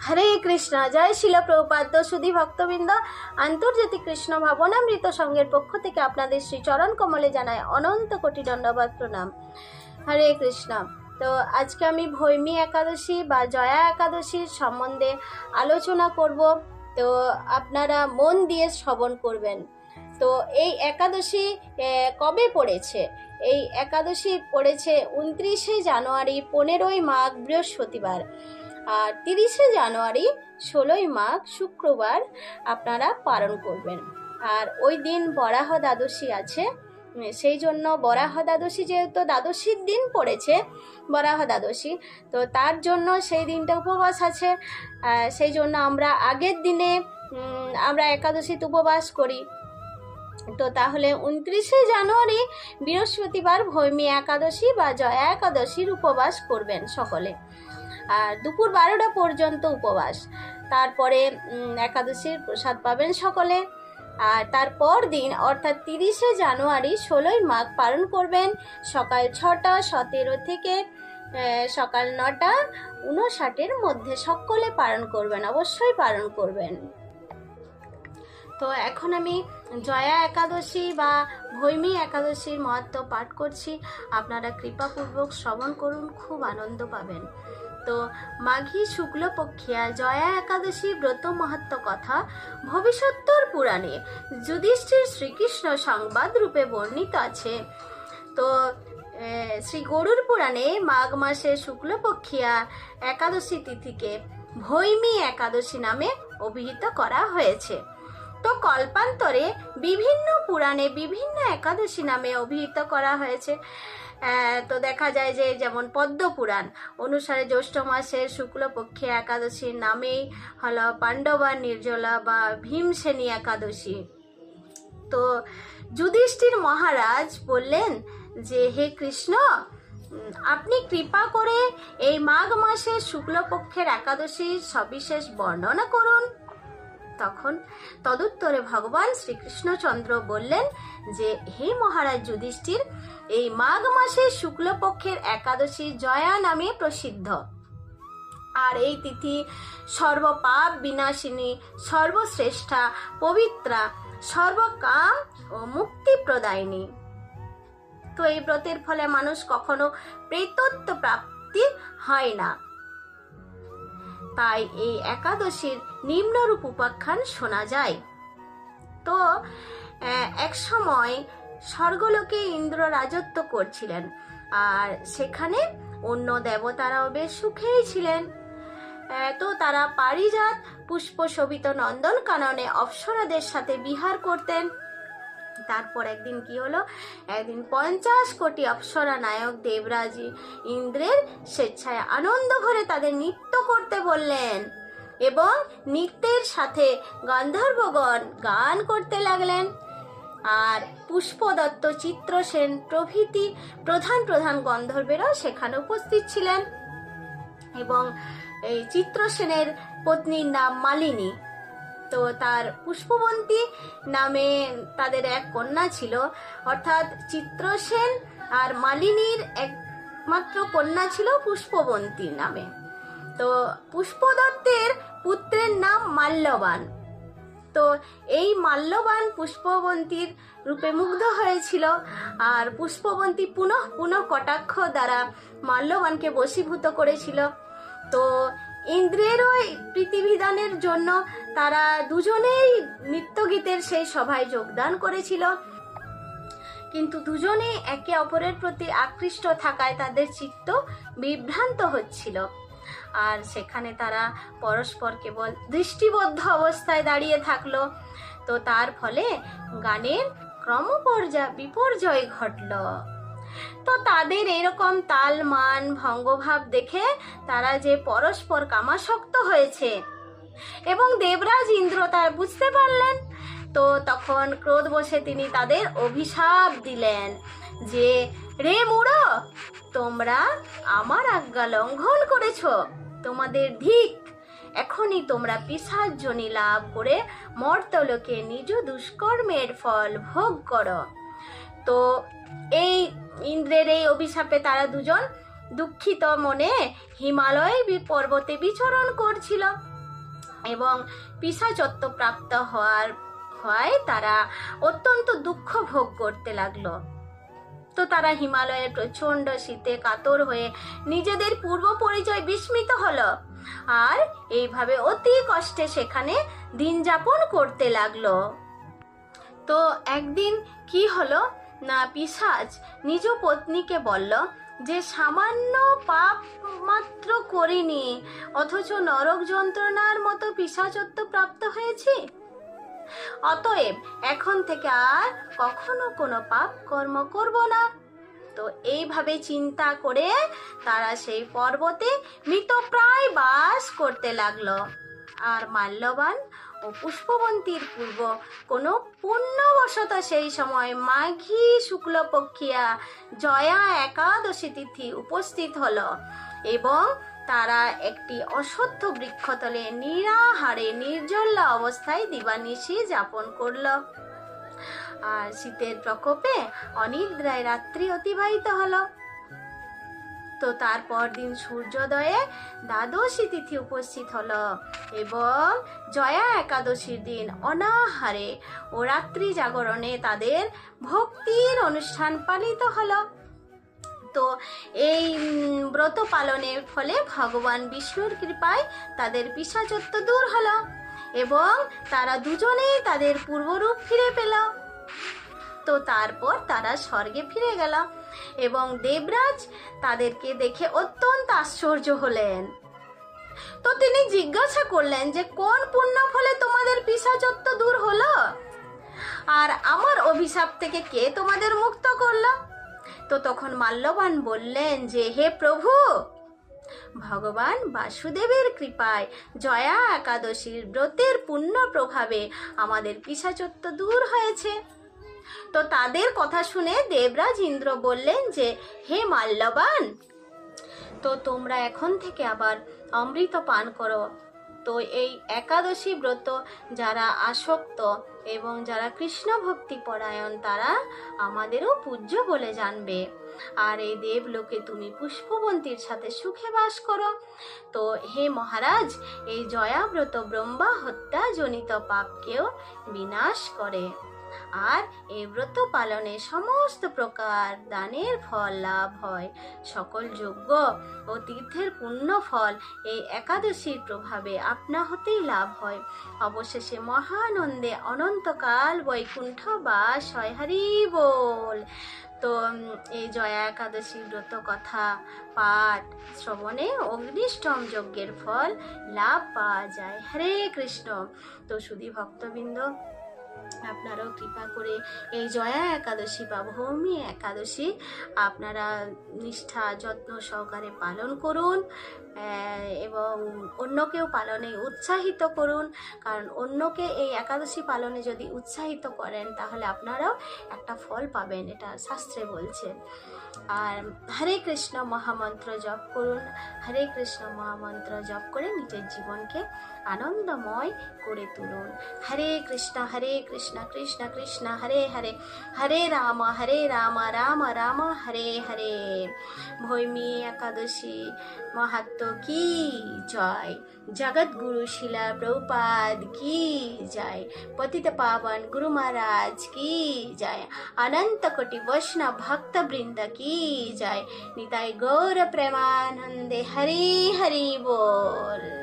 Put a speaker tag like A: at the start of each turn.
A: হরে কৃষ্ণ। জয় শিল প্রভুপাদ। সুধী ভক্তবৃন্দ, আন্তর্জাতিক কৃষ্ণ ভাবনামৃত সংঘের পক্ষ থেকে আপনাদের শ্রী চরণ কমলে জানায় অনন্ত কোটি দণ্ডবাদ প্রণাম। হরে কৃষ্ণ। তো আজকে আমি ভৈমী একাদশী বা জয়া একাদশীর সম্বন্ধে আলোচনা করব। তো আপনারা মন দিয়ে শ্রবণ করবেন। তো এই একাদশী কবে পড়েছে? এই একাদশী পড়েছে 29শে জানুয়ারি, 15ই মাঘ বৃহস্পতিবার, আর 30শে জানুয়ারি, 16ই মাঘ শুক্রবার আপনারা পালন করবেন। আর ওই দিন বরাহ দ্বাদশী আছে, সেই জন্য বরাহ দ্বাদশী, যেহেতু দ্বাদশীর দিন পড়েছে বরাহ দ্বাদশী, তো তার জন্য সেই দিনটা উপবাস আছে। সেই জন্য আমরা আগের দিনে আমরা একাদশীতে উপবাস করি। তো তাহলে 29শে জানুয়ারি বৃহস্পতিবার ভৈমী একাদশী বা জয়া একাদশীর উপবাস করবেন সকলে, আর দুপুর 12টা পর্যন্ত উপবাস। তারপরে একাদশীর প্রসাদ পাবেন সকলে। আর তারপর দিন অর্থাৎ 30শে জানুয়ারি 16ই মাঘ পালন করবেন সকাল 6টা 17 থেকে সকাল 9টা 59-এর মধ্যে সকলে পালন করবেন, অবশ্যই পালন করবেন। তো এখন আমি জয়া একাদশী বা ভৈমী একাদশীর মহত্ব পাঠ করছি, আপনারা কৃপাপূর্বক শ্রবণ করুন, খুব আনন্দ পাবেন। তো মাঘী শুক্লপক্ষিয়া জয়া একাদশী ব্রত মাহাত্ম্য কথা ভবিষ্যত্তর পুরাণে যুধিষ্ঠির শ্রীকৃষ্ণ সংবাদ রূপে বর্ণিত আছে। তো শ্রী গরুড় পুরাণে মাঘ মাসে শুক্লপক্ষিয়া একাদশী তিথিকে ভৈমী একাদশী নামে অভিহিত করা হয়েছে। তো কল্পান্তরে বিভিন্ন পুরাণে বিভিন্ন একাদশী নামে অভিহিত করা হয়েছে। তো দেখা যায় যে যেমন পদ্ম পুরাণ অনুসারে জ্যৈষ্ঠ মাসের শুক্লপক্ষে একাদশীর নামেই হলো পাণ্ডবা নির্জলা বা ভীমসেনী একাদশী। তো যুধিষ্ঠির মহারাজ বললেন যে, হে কৃষ্ণ, আপনি কৃপা করে এই মাঘ মাসের শুক্লপক্ষের একাদশীর সবিশেষ বর্ণনা করুন। তখন তদুত্তরে ভগবান শ্রীকৃষ্ণচন্দ্র বললেন যে, হে মহারাজ যুধিষ্ঠির, এই মাঘ মাসের শুক্লপক্ষের একাদশী জয়া নামে প্রসিদ্ধ। আর এই তিথি সর্বপাপ বিনাশিনী, সর্বশ্রেষ্ঠা, পবিত্রা, সর্বকাম ও মুক্তি প্রদায়িনী। তো এই ব্রতের ফলে মানুষ কখনো প্রেতত্ব প্রাপ্তি হয় না। তাই এই একাদশীর নিম্নরূপ উপাখ্যান শোনা যায়। তো এক সময় স্বর্গলোকে ইন্দ্র রাজত্ব করছিলেন, আর সেখানে অন্য দেবতারাও বেশ সুখেই ছিলেন। তো তারা পারিজাত পুষ্প শোভিত নন্দন কাননে অপ্সরাদের সাথে বিহার করতেন। তারপর একদিন কি হলো, একদিন 50 কোটি অপ্সরা নায়ক দেবরাজ ইন্দ্রের স্বেচ্ছায় আনন্দ ভরে তাদের নৃত্য করতে বললেন, এবং নৃত্যের সাথে গন্ধর্বগণ গান করতে লাগলেন। আর পুষ্পদত্ত, চিত্রসেন প্রভৃতি প্রধান প্রধান গন্ধর্বেরাও সেখানে উপস্থিত ছিলেন। এবং এই চিত্রসেনের পত্নীর নাম মালিনী। তো তার পুষ্পবন্তী নামে তাদের এক কন্যা ছিল, অর্থাৎ চিত্রসেন আর মালিনীর একমাত্র কন্যা ছিল পুষ্পবন্তী নামে। তো পুষ্পদত্তের পুত্রের নাম মাল্যবান। তো এই মাল্যবান পুষ্পবন্তীর রূপে মুগ্ধ হয়েছিল, আর পুষ্পবন্তী পুনঃ পুনঃ কটাক্ষ দ্বারা মাল্যবানকে বশীভূত করেছিল। তো ইন্দ্রের ওই প্রীতিবিধানের জন্য তারা দুজনেই নৃত্যগীতের সেই সভায় যোগদান করেছিল, কিন্তু দুজনেই একে অপরের প্রতি আকৃষ্ট থাকায় তাদের চিত্ত বিভ্রান্ত হচ্ছিল। আর সেখানে তারা পরস্পর কেবল দৃষ্টিবদ্ধ অবস্থায় দাঁড়িয়ে থাকলো। তো তার ফলে গানের বিপর্যয় ঘটল। তো তাদের এরকম তাল মান ভঙ্গভাব দেখে তারা যে পরস্পর কামাসক্ত হয়েছে, এবং দেবরাজ ইন্দ্র তা বুঝতে পারলেন। তো তখন ক্রোধ বশে তিনি তাদের অভিশাপ দিলেন যে, রে মূঢ়, তোমরা আমার আজ্ঞা লঙ্ঘন করেছ, তোমাদের ধিক, এখনই তোমরা পিশাচ যোনি লাভ করে মর্তলোকে নিজ দুষ্কর্মের ফল ভোগ করো। তো এই ইন্দ্রের এই অভিশাপে তারা দুজন দুঃখিত মনে হিমালয় পর্বতে বিচরণ করছিল। এবং পিশাচত্ব প্রাপ্ত হওয়ায় তারা অত্যন্ত দুঃখ ভোগ করতে লাগলো। তো তারা হিমালয়ের প্রচন্ড শীতে কাতর হয়ে নিজেদের পূর্ব পরিচয় বিস্মৃত হলো, আর এইভাবে অতি কষ্টে সেখানে দিন যাপন করতে লাগলো। তো একদিন কি হলো না, পিশাচ নিজ পত্নীকে বলল যে সামান্য পাপ মাত্র করিনি, অথচ নরক যন্ত্রণার মতো পিশাচত্ব প্রাপ্ত হয়েছি। অতএব এখন থেকে আর কখনো কোনো পাপ কর্ম করব না। তো এইভাবে চিন্তা করে তারা সেই পর্বতে মৃতপ্রায় বাস করতে লাগলো। আর মাল্যবান ও পুষ্পবন্তীর পূর্ব কোনো পুণ্যবশত সেই সময় মাঘী শুক্লপক্ষিয়া জয়া একাদশী তিথি উপস্থিত হলো এবং তারা একটি অশ্বত্থ বৃক্ষতলে নিরাহারে নির্জলা অবস্থায় দিবানিশি যাপন করলো। আর শীতের প্রকোপে অনিদ্রায় রাত্রি অতিবাহিত হলো। তো তারপর দিন সূর্যোদয়ে দ্বাদশী তিথি উপস্থিত হলো এবং জয়া একাদশীর দিন অনাহারে ও রাত্রি জাগরণে তাদের ভক্তির অনুষ্ঠান পালিত হলো। তো এই ব্রত পালনের ফলে ভগবান বিষ্ণুর কৃপায় তাদের পিশাচত্ব দূর হলো এবং তারা দুজনেই তাদের পূর্বরূপ ফিরে পেল। তো তারপর তারা স্বর্গে ফিরে গেল এবং দেবরাজ তাদেরকে দেখে অত্যন্ত আশ্চর্য হলেন। তো তিনি জিজ্ঞাসা করলেন যে কোন পুণ্য ফলে তোমাদের পিশাচত্ব দূর হলো, আর আমার অভিশাপ থেকে কে তোমাদের মুক্ত করলো? তো তখন মাল্যবান বললেন যে হে প্রভু, ভগবান বাসুদেবের কৃপায় জয়া একাদশীর ব্রতের পুণ্য প্রভাবে আমাদের পিশাচত্ব দূর হয়েছে। তো তাদের কথা শুনে দেবরাজ ইন্দ্র বললেন যে হে মাল্যবান, তো তোমরা এখন থেকে আবার অমৃত পান করো। তো এই একাদশী ব্রত যারা আসক্ত এবং যারা কৃষ্ণ ভক্তি পরায়ণ তারা আমাদেরও পূজ্য বলে জানবে। আর এই দেবলোকে তুমি পুষ্পবন্তীর সাথে সুখে বাস করো। তো হে মহারাজ, এই জয়াব্রত ব্রহ্মা হত্যা জনিত পাপকেও বিনাশ করে, আর এই ব্রত পালনে সমস্ত প্রকার দানের ফল লাভ হয়। সকল যজ্ঞ ও তীর্থের পুণ্য ফল এই একাদশীর প্রভাবে আপনা হতেই লাভ হয়। অবশেষে মহানন্দে অনন্তকাল বৈকুণ্ঠ বাস হয়। হরি বল। তো এই জয়া একাদশী ব্রত কথা পাঠ শ্রবণে অগ্নিষ্টম যজ্ঞের ফল লাভ পাওয়া যায়। হরে কৃষ্ণ। তো শুধু ভক্তবৃন্দ, আপনারাও কৃপা করে এই জয়া একাদশী বা ভৌমি একাদশী আপনারা নিষ্ঠা যত্ন সহকারে পালন করুন এবং অন্যকেও পালনে উৎসাহিত করুন। কারণ অন্যকে এই একাদশী পালনে যদি উৎসাহিত করেন তাহলে আপনারাও একটা ফল পাবেন, এটা শাস্ত্রে বলছে। আর হরে কৃষ্ণ মহামন্ত্র জপ করুন। হরে কৃষ্ণ মহামন্ত্র জপ করে নিজের জীবনকে আনন্দময় করে তুলুন। হরে কৃষ্ণ কৃষ্ণ কৃষ্ণ হরে হরে, হরে রাম রাম রাম হরে হরে। ভৌমি একাদশী মাহাত্ম্য কি জয়। জগৎগুরু শিলা প্রভুপাদ কি জয়। পতিত পাবন গুরু মহারাজ কি জয়। অনন্ত কোটি বৈষ্ণব ভক্ত বৃন্দ কি জয়। নিতাই গৌর প্রেমানন্দে। হরি হরি बोल।